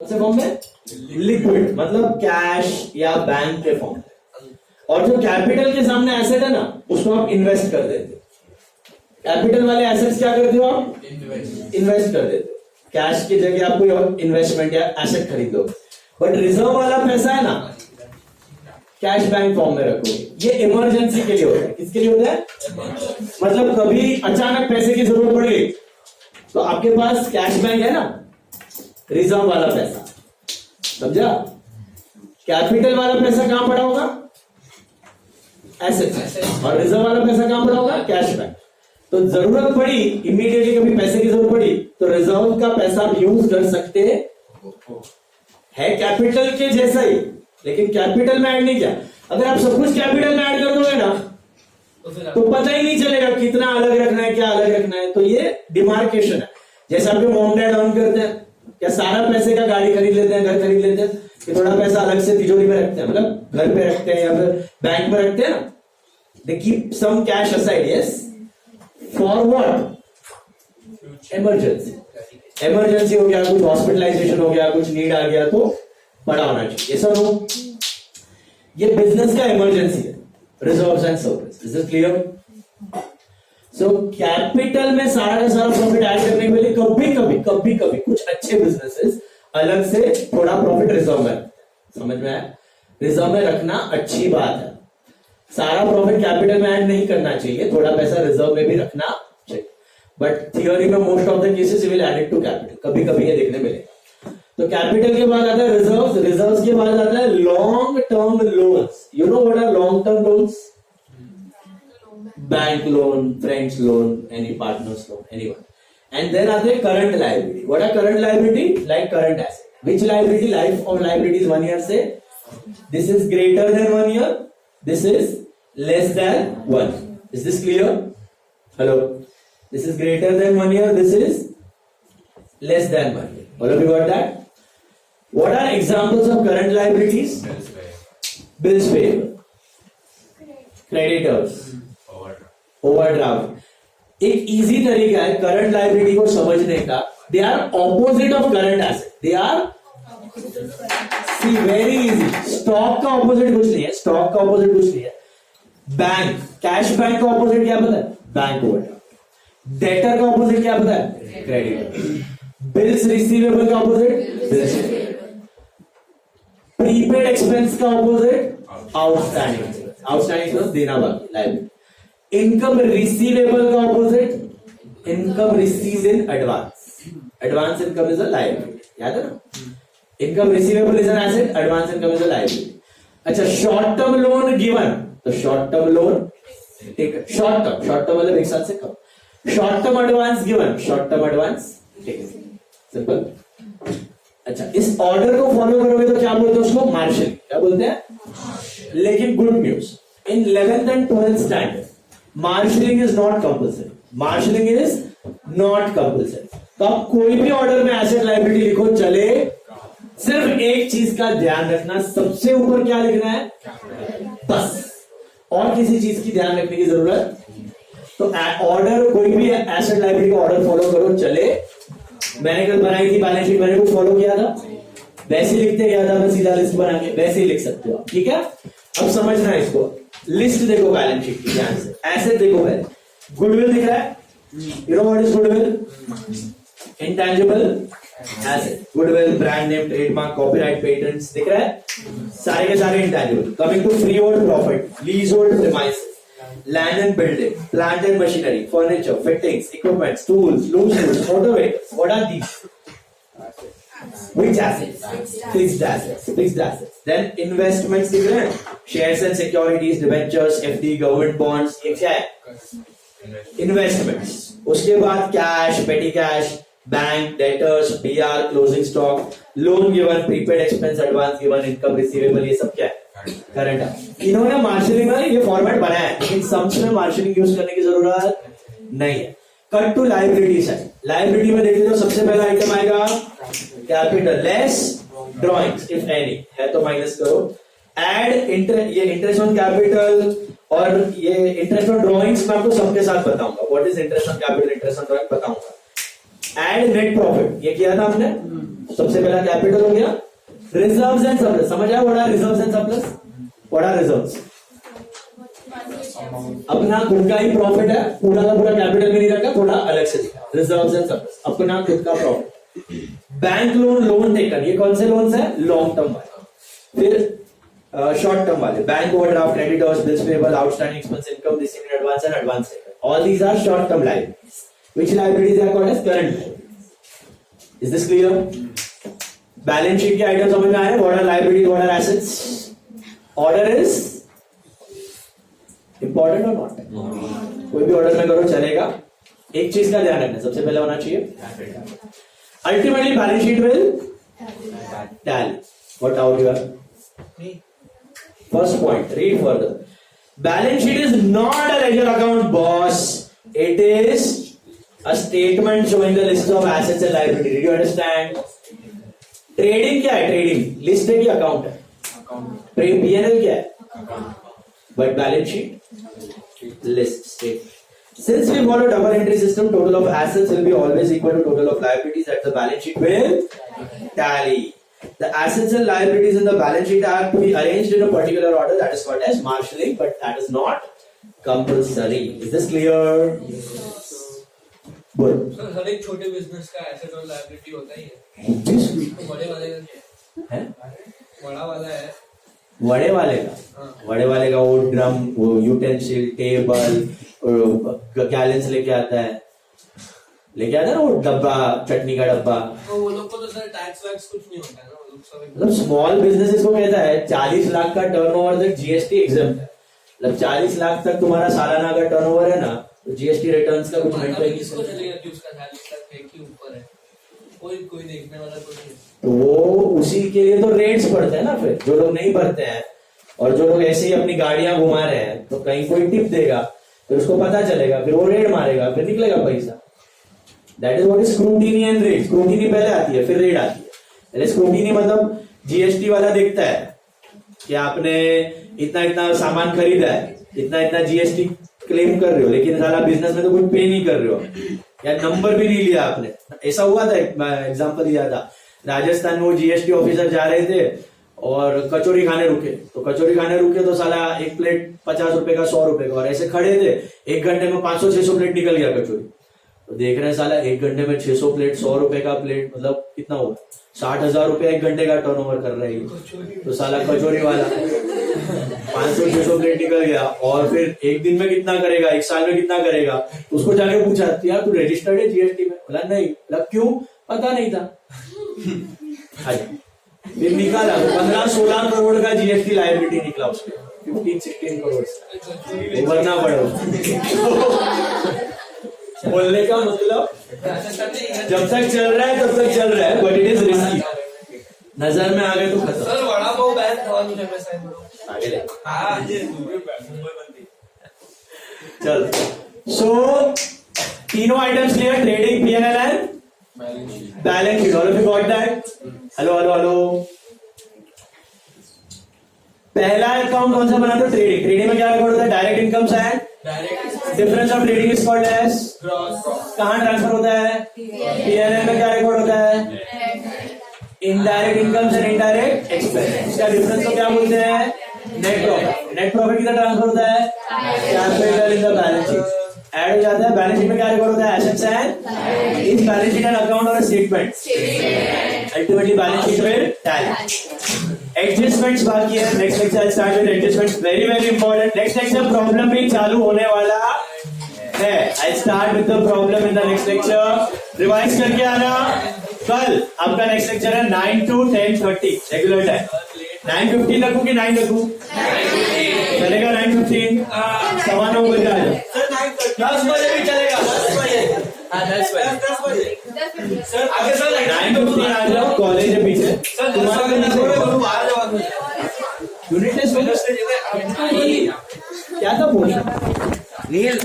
से फॉर्म में लिक्विड मतलब कैश या बैंक के फॉर्म में, और जो कैपिटल के सामने एसेट है ना उसको आप इन्वेस्ट कर देते हो। कैपिटल वाले एसेट्स क्या करते हो आप? इन्वेस्ट कर देते हो। कैश की जगह आप कोई इन्वेस्टमेंट या एसेट खरीद लो। बट रिजर्व वाला पैसा है ना कैश बैंक फॉर्म में रखो। ये इमरजेंसी के लिए होता है। किसके लिए होता है? मतलब कभी अचानक पैसे की जरूरत पड़ गई तो आपके पास कैश बैंक है ना, रिजर्व वाला पैसा, समझा? कैपिटल वाला पैसा कहां पड़ा होगा? एसेट। और रिजर्व वाला पैसा कहां पड़ा होगा? Cash bank. तो जरूरत पड़ी, इमीडिएटली कभी पैसे की जरूरत पड़ी तो रिजर्व का पैसा आप यूज कर सकते है कैपिटल के जैसा ही, लेकिन कैपिटल में ऐड नहीं किया। अगर आप सब कुछ कैपिटल में ऐड कर दोगे ना तो पता ही नहीं चलेगा कितना अलग रखना है, क्या अलग रखना है। तो ये डिमार्केशन है। जैसे आपके मॉम डैड अर्न करते हैं, क्या सारा पैसे का गाड़ी खरीद लेते हैं, घर खरीद लेते हैं, कि थोड़ा पैसा अलग से तिजोरी में रखते हैं, मतलब घर पे रखते हैं या फिर बैंक में रखते हैं ना। They keep some cash aside, yes, for what? Emergency. Emergency हो गया, कुछ हॉस्पिटलाइजेशन हो गया, कुछ नीड आ गया तो बड़ा होना चाहिए। ये सब ये बिजनेस का इमरजेंसी है, reserves and service. Is it clear? So capital में सारा का सारा प्रॉफिट ऐड करने के लिए कभी कभी कुछ अच्छे बिजनेसेस अलग से थोड़ा प्रॉफिट रिजर्व में, समझ में आया? रिजर्व में रखना अच्छी बात है। सारा प्रॉफिट कैपिटल में ऐड नहीं करना चाहिए, थोड़ा पैसा रिजर्व में भी रखना चाहिए। बट थियोरी में most of the cases you will add it to capital. कभी कभी ये देखने मिलेगा। तो कैपिटल के बाद आता है रिजर्व्स, रिजर्व्स के बाद आता है long term loans. You know what are long term loans? Bank loan, friends loan, any partners loan, anyone. And then are they current liability? What are current liability? Like current asset. Which liability? Life of liability is 1 year. Say this is greater than 1 year. This is less than 1. Is this clear? Hello. This is greater than 1 year. This is less than 1 year. All of you got that? What are examples of current liabilities? Bills payable, creditors, overdraft. एक easy तरीका है current liability को समझने का। They are opposite of current asset. They are see very easy. Stock का opposite कुछ नहीं है, स्टॉक का ऑपोजिट कुछ नहीं है। बैंक, कैश बैंक का ऑपोजिट क्या पता है? Bank overdraft. डेटर का ऑपोजिट क्या पता है? क्रेडिटर। बिल्स रिसीवेबल का ऑपोजिट बिल्स। प्रीपेड एक्सपेंस का ऑपोजिट आउटस्टैंडिंग। आउटस्टैंडिंग देना बाकी, लाइबिलिटी। इनकम रिसीवेबल का opposite income received in advance. Advance income is a liability, याद है ना? Income receivable is an asset, advance income is a liability. अच्छा, short term loan given, तो short term loan short term मतलब एक साल से कम। Short term advance given, short term advance, simple. अच्छा, इस ऑर्डर को फॉलो करोगे तो क्या बोलते हैं उसको? मार्शलिंग। क्या बोलते हैं? लेकिन good news, in 11th and 12th standard marshalling is not compulsory. Marshalling is not compulsory. तो आप कोई भी ऑर्डर में एसेट लायबिलिटी लिखो चले, सिर्फ एक चीज का ध्यान रखना, सबसे ऊपर क्या लिखना है बस, और किसी चीज की ध्यान रखने की जरूरत। तो ऑर्डर, कोई भी एसेट लायबिलिटी का ऑर्डर फॉलो करो चले। मैंने कल बनाई थी बैलेंस शीट, मैंने कुछ फॉलो किया था, वैसे लिखते गया था मैं, सीधा लिस्ट बना के वैसे ही लिख सकते हो, ठीक है? अब समझना है इसको। लिस्ट देखो बैलेंस शीट की ध्यान से, एसेट देखो पहले। गुडविल दिख रहा है? You know what is goodwill? Intangible asset. Goodwill, brand name, trademark, copyright, patents दिख रहा है? सारे के सारे intangible. Coming to free hold profit, lease hold premises, land and building, plant and machinery, furniture, fittings, equipments, tools, loose tools, motor vehicles. What are these? Which assets? Fixed assets. Fixed assets. Then investments दिख रहे हैं? Shares and securities, debentures, FD, government bonds. ये क्या है? Investments. उसके बाद cash, petty cash, bank, debtors, BR, closing stock, loan given, prepaid expense, advance given, income receivable. ये सब क्या है? Current है। इन्होंने मार्शलिंग में ये फॉर्मेट बनाया है, लेकिन सम्स में मार्शलिंग यूज करने की जरूरत नहीं है। Cut to liability side. Liability में देखते हो सबसे पहला आइटम आएगा capital less drawings, if any है तो माइनस करो। एड इंटरेस्ट, ये इंटरेस्ट ऑन कैपिटल और ये इंटरेस्ट ऑन ड्रॉइंग्स मैं आपको सबके साथ बताऊंगा। What is interest on capital, interest on drawing बताऊंगा। एड नेट प्रॉफिट, ये किया था हमने। सबसे पहला कैपिटल हो गया, रिजर्व्स एंड सरप्लस। समझ आया what are reserves and surplus? What are reserves? अपना खुद का ही प्रॉफिट है, पूरा का पूरा कैपिटल में नहीं रखा, थोड़ा अलग से दिखा। रिजर्व्स एंड सरप्लस, अपना खुद का प्रॉफिट। बैंक लोन टेकन, ये कौन से लोन्स है? लॉन्ग टर्म वाले। फिर शॉर्ट टर्म वाले, bank overdraft, creditors, bills payable, outstanding expense, income received in advance and advance taken. All these are short term liabilities. Which liabilities are called as current liabilities? Is this clear? Balance sheet के item समझ में आए? What are liabilities? What are assets? Order is important or not? कोई भी order में करो चलेगा। एक चीज का ध्यान रखना, सबसे पहले होना चाहिए ultimately balance sheet will tally. What doubt you have? First point, read further. Balance sheet is not a ledger account, boss. It is a statement showing the list of assets and liabilities. Did you understand? Trading क्या है? Trading list है कि account है? P&L क्या है? But balance sheet list statement. Since we follow double entry system, total of assets will be always equal to total of liabilities that the balance sheet will tally. The assets and liabilities in the balance sheet are to be arranged in a particular order, that is called as marshalling, but that is not compulsory. Is this clear? Sir हर एक छोटे business का asset और liability होता ही है। बड़े वाले का क्या है? बड़ा वाला है बड़े वाले का, बड़े वाले का वो ड्रम, वो यूटेंसिल, टेबल, गैलेंस लेके आता है ना, वो डब्बा, चटनी का डब्बा। तो वो लोग को तो सर टैक्स वैक्स कुछ नहीं होता है ना, वो लोग सब मतलब स्मॉल बिजनेसेस को कहता है 40 लाख का टर्नओवर तक जीएसटी एग्जम्प्ट है। मतलब 40 लाख तक तुम्हारा सालाना का टर्नओवर है ना, तो जीएसटी रिटर्न्स का कुछ किसको चलेगा कि उसका 40 लाख है कि ऊपर है? कोई देखने वाला कोई नहीं। तो वो उसी के लिए तो रेट्स पड़ते हैं ना। फिर जो लोग नहीं भरते हैं और जो लोग ऐसे ही अपनी गाड़ियां घुमा रहे हैं, तो कहीं कोई टिप देगा, फिर उसको पता चलेगा, फिर वो रेड मारेगा, फिर निकलेगा पैसा। That is what is scrutiny and rate. Scrutiny पहले आती है, फिर रेड आती है। पहले स्क्रूटिनी मतलब जीएसटी वाला देखता है कि आपने इतना इतना सामान खरीदा है, इतना इतना जीएसटी क्लेम कर रहे हो, लेकिन साला बिजनेस में तो कुछ पे नहीं कर रहे हो, या नंबर भी नहीं लिया आपने। ऐसा हुआ था, एग्जांपल दिया था, राजस्थान में वो जीएसटी ऑफिसर जा रहे थे और कचौरी खाने रुके, तो साला एक प्लेट 50 रुपए का, 100 रुपए का, और ऐसे खड़े थे, 1 घंटे में 500-600 प्लेट निकल गया कचौरी। तो देख रहे हैं साला 1 घंटे में 600 प्लेट, 100 रुपए का प्लेट, मतलब कितना हुआ? 60,000 रुपए 1 घंटे का टर्नओवर कर रहा है। तो साला कचौरी वाला 500-600 प्लेट निकल गया, और फिर एक दिन में कितना करेगा, 1 साल में कितना करेगा? उसको जाके पूछा, यार तू रजिस्टर्ड है जीएसटी में? बोला नहीं। बोला क्यों? पता नहीं था। फिर निकाला, 15-16 करोड़ का जीएसटी लायबिलिटी निकला उसके, 15-16 करोड़ भरना पड़ा। बोलने का मतलब जब तक चल रहा है तब तक चल रहा है, बट इट इज रिस्की। नजर में आ गए तो खत्म। सर बड़ा बहुत बैन था मुझे वैसा आगे ले। हाँ ये चल, सो तीनों items clear, trading, PNL and balance sheet. All of you got that? Hello. पहला अकाउंट कौन सा बनाते हो? ट्रेडिंग। ट्रेडिंग में क्या रिकॉर्ड होता है? Direct incomes and difference of trading is called as कहां ट्रांसफर होता है? पीएनएल में क्या रिकॉर्ड होता है? Indirect incomes and indirect expense. इसका डिफरेंस को क्या बोलते हैं? Net profit. नेट प्रॉफिट किधर ट्रांसफर होता है? Capital in the balance sheet. Add हो जाता है। बैलेंस शीट में क्या रिकॉर्ड होता है? Assets and is balance sheet an account और statement? Ultimately balance sheet will tally. Adjustments बाकी है, next lecture start with adjustments, very important. Next lecture problem भी चालू होने वाला है। I start with the problem in the next lecture. Revise करके आना। कल आपका नेक्स्ट लेक्चर है 9 to 10:30 रेगुलर टाइम। 9:15 रखूं कि 9 रखूं? चलेगा 9:15? 9:15 बजे आ जाओ। 10 बजे भी चलेगा। 10 बजे। सर आगे सर 9:15 आ जाओ, कॉलेज है पीछे। यूनिट टेस्ट क्या था? पोर्शन नील